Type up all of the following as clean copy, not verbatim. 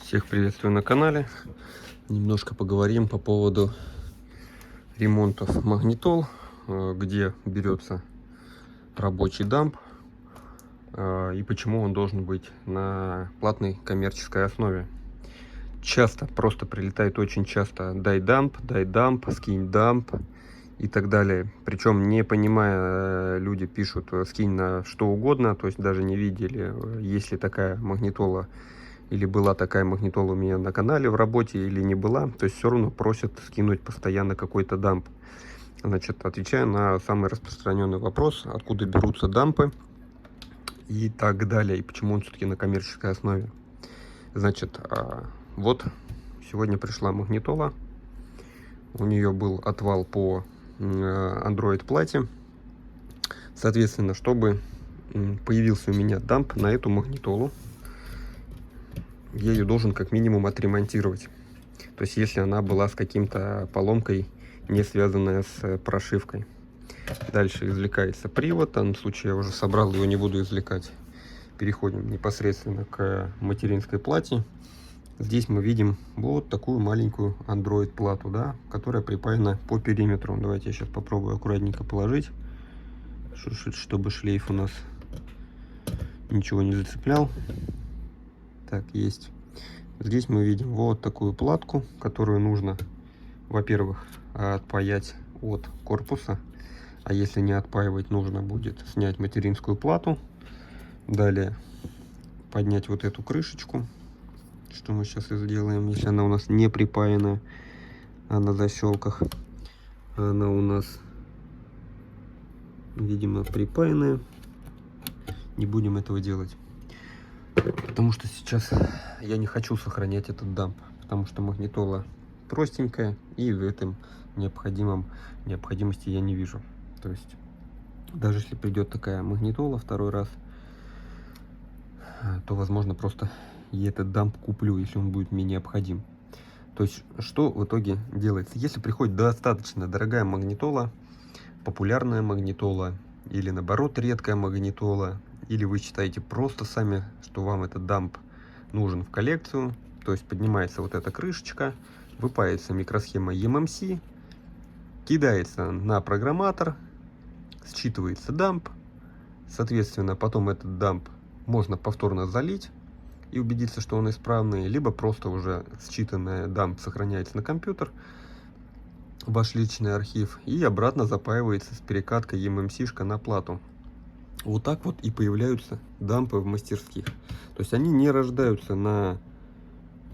Всех приветствую на канале. Немножко поговорим по поводу ремонтов магнитол, где берется рабочий дамп и почему он должен быть на платной коммерческой основе. Часто, просто прилетает очень часто: дай дамп, скинь дамп и так далее. Причем, не понимая, люди пишут: скинь на что угодно, то есть даже не видели, есть ли такая магнитола, или была такая магнитола у меня на канале в работе, или не была. То есть все равно просят скинуть постоянно какой-то дамп. Значит, отвечая на самый распространенный вопрос: откуда берутся дампы и так далее, и почему он все-таки на коммерческой основе. Значит, вот сегодня пришла магнитола, у нее был отвал по Android плате. Соответственно, чтобы появился у меня дамп на эту магнитолу, я ее должен как минимум отремонтировать. То есть если она была с каким-то поломкой, не связанная с прошивкой. Дальше извлекается привод. В данном случае я уже собрал, его не буду извлекать. Переходим непосредственно к материнской плате. Здесь мы видим вот такую маленькую Android плату, да, которая припаяна по периметру. Давайте я сейчас попробую аккуратненько положить, чтобы шлейф у нас ничего не зацеплял. Так, есть. Здесь мы видим вот такую платку, которую нужно, во-первых, отпаять от корпуса. А если не отпаивать, нужно будет снять материнскую плату. Далее поднять вот эту крышечку, что мы сейчас и сделаем, если она у нас не припаяна, а на защелках. Она у нас, видимо, припаянная. Не будем этого делать, потому что сейчас я не хочу сохранять этот дамп, потому что магнитола простенькая, и в этом необходимости я не вижу. То есть даже если придет такая магнитола второй раз, то возможно просто я этот дамп куплю, если он будет мне необходим. То есть что в итоге делается? Если приходит достаточно дорогая магнитола, популярная магнитола, или наоборот редкая магнитола, или вы считаете просто сами, что вам этот дамп нужен в коллекцию, то есть поднимается вот эта крышечка, выпаяется микросхема eMMC, кидается на программатор, считывается дамп, соответственно потом этот дамп можно повторно залить и убедиться, что он исправный, либо просто уже считанный дамп сохраняется на компьютер, ваш личный архив, и обратно запаивается с перекаткой eMMC-шка на плату. Вот так вот и появляются дампы в мастерских. То есть они не рождаются на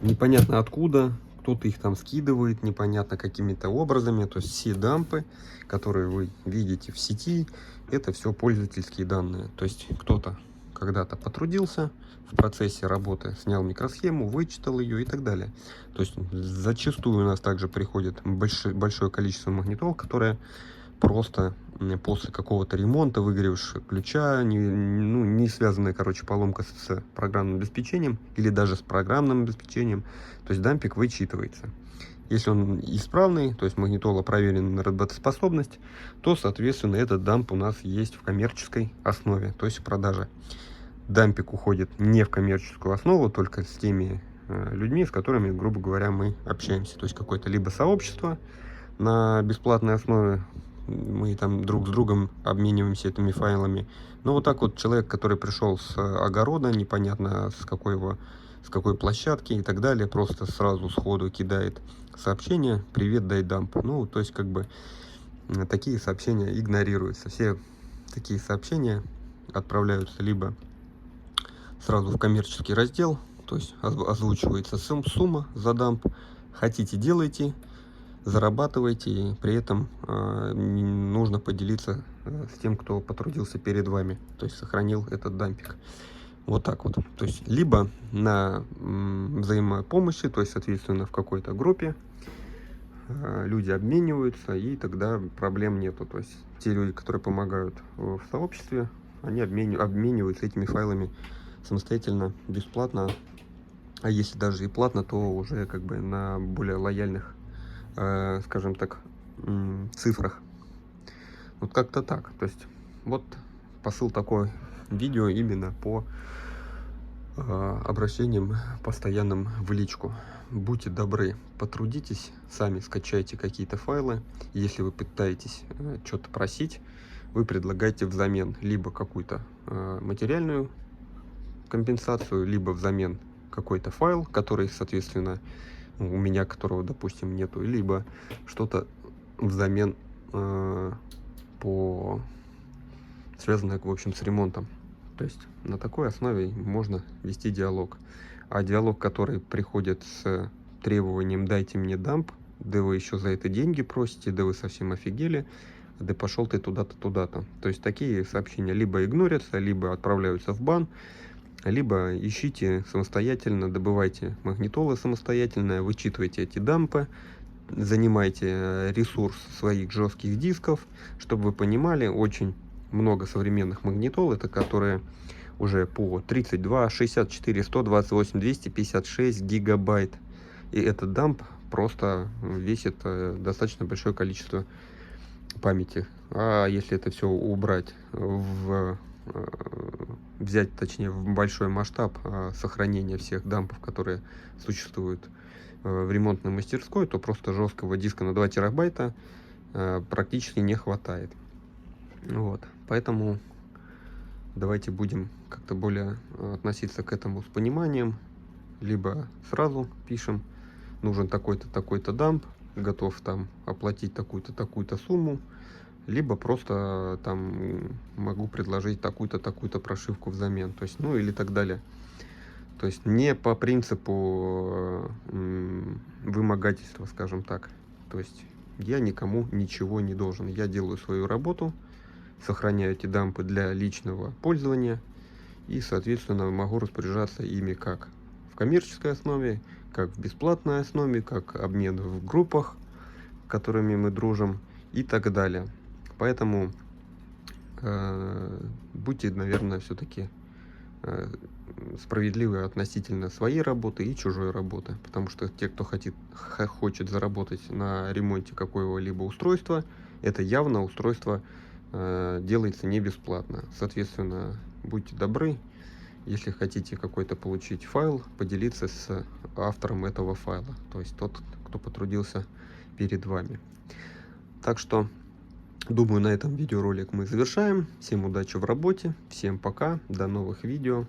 непонятно откуда, кто-то их там скидывает непонятно какими-то образами. То есть все дампы, которые вы видите в сети, это все пользовательские данные. То есть кто-то когда-то потрудился в процессе работы, снял микросхему, вычитал ее и так далее. То есть зачастую у нас также приходит большое количество магнитол, которые просто после какого-то ремонта, выгоревшего ключа, не связанная, короче, поломка с программным обеспечением или даже с программным обеспечением, то есть дампик вычитывается. Если он исправный, то есть магнитола проверена на работоспособность, то, соответственно, этот дамп у нас есть в коммерческой основе, то есть в продаже. Дампик уходит не в коммерческую основу, только с теми людьми, с которыми, грубо говоря, мы общаемся. То есть какое-то либо сообщество на бесплатной основе, мы там друг с другом обмениваемся этими файлами. Но вот так вот человек, который пришел с огорода, непонятно с какой площадки и так далее, просто сразу сходу кидает сообщение: привет, дай дамп. Ну, то есть как бы такие сообщения игнорируются. Все такие сообщения отправляются либо сразу в коммерческий раздел, то есть озвучивается сумма за дамп, хотите делайте, зарабатывайте, и при этом нужно поделиться с тем, кто потрудился перед вами, то есть сохранил этот дампик. Вот так вот. То есть либо на взаимопомощи, то есть соответственно в какой-то группе люди обмениваются, и тогда проблем нету. То есть те люди, которые помогают в сообществе, они обмениваются этими файлами самостоятельно, бесплатно. А если даже и платно, то уже как бы на более лояльных, скажем так, цифрах. Вот как-то так. То есть вот посыл такой видео именно по обращением постоянным в личку. Будьте добры, потрудитесь, сами скачайте какие-то файлы. Если вы пытаетесь что-то просить, вы предлагаете взамен либо какую-то материальную компенсацию, либо взамен какой-то файл, который, соответственно, у меня которого, допустим, нету, либо что-то взамен по связанное, в общем, с ремонтом. То есть на такой основе можно вести диалог. А диалог, который приходит с требованием «дайте мне дамп», да вы еще за это деньги просите, да вы совсем офигели, да пошел ты туда-то, туда-то. То есть такие сообщения либо игнорятся, либо отправляются в бан, либо ищите самостоятельно, добывайте магнитолы самостоятельно, вычитывайте эти дампы, занимайте ресурс своих жестких дисков, чтобы вы понимали, очень много современных магнитол, это которые уже по 32, 64, 128, 256 гигабайт. И этот дамп просто весит достаточно большое количество памяти. А если это все убрать взять, точнее, в большой масштаб сохранения всех дампов, которые существуют в ремонтной мастерской, то просто жесткого диска на 2 терабайта практически не хватает. Вот. Поэтому давайте будем как-то более относиться к этому с пониманием. Либо сразу пишем, нужен такой-то, такой-то дамп, готов там оплатить такую-то, такую-то сумму, либо просто там могу предложить такую-то, такую-то прошивку взамен, то есть, ну или так далее. То есть не по принципу вымогательства, скажем так. То есть я никому ничего не должен. Я делаю свою работу, сохраняю эти дампы для личного пользования и, соответственно, могу распоряжаться ими как в коммерческой основе, как в бесплатной основе, как обмен в группах, которыми мы дружим и так далее. Поэтому будьте, наверное, все-таки справедливы относительно своей работы и чужой работы, потому что те, кто хочет заработать на ремонте какого-либо устройства, это явно устройство делается не бесплатно. Соответственно, будьте добры, если хотите какой-то получить файл, поделиться с автором этого файла, то есть тот, кто потрудился перед вами. Так что, думаю, на этом видеоролик мы завершаем. Всем удачи в работе, всем пока, до новых видео.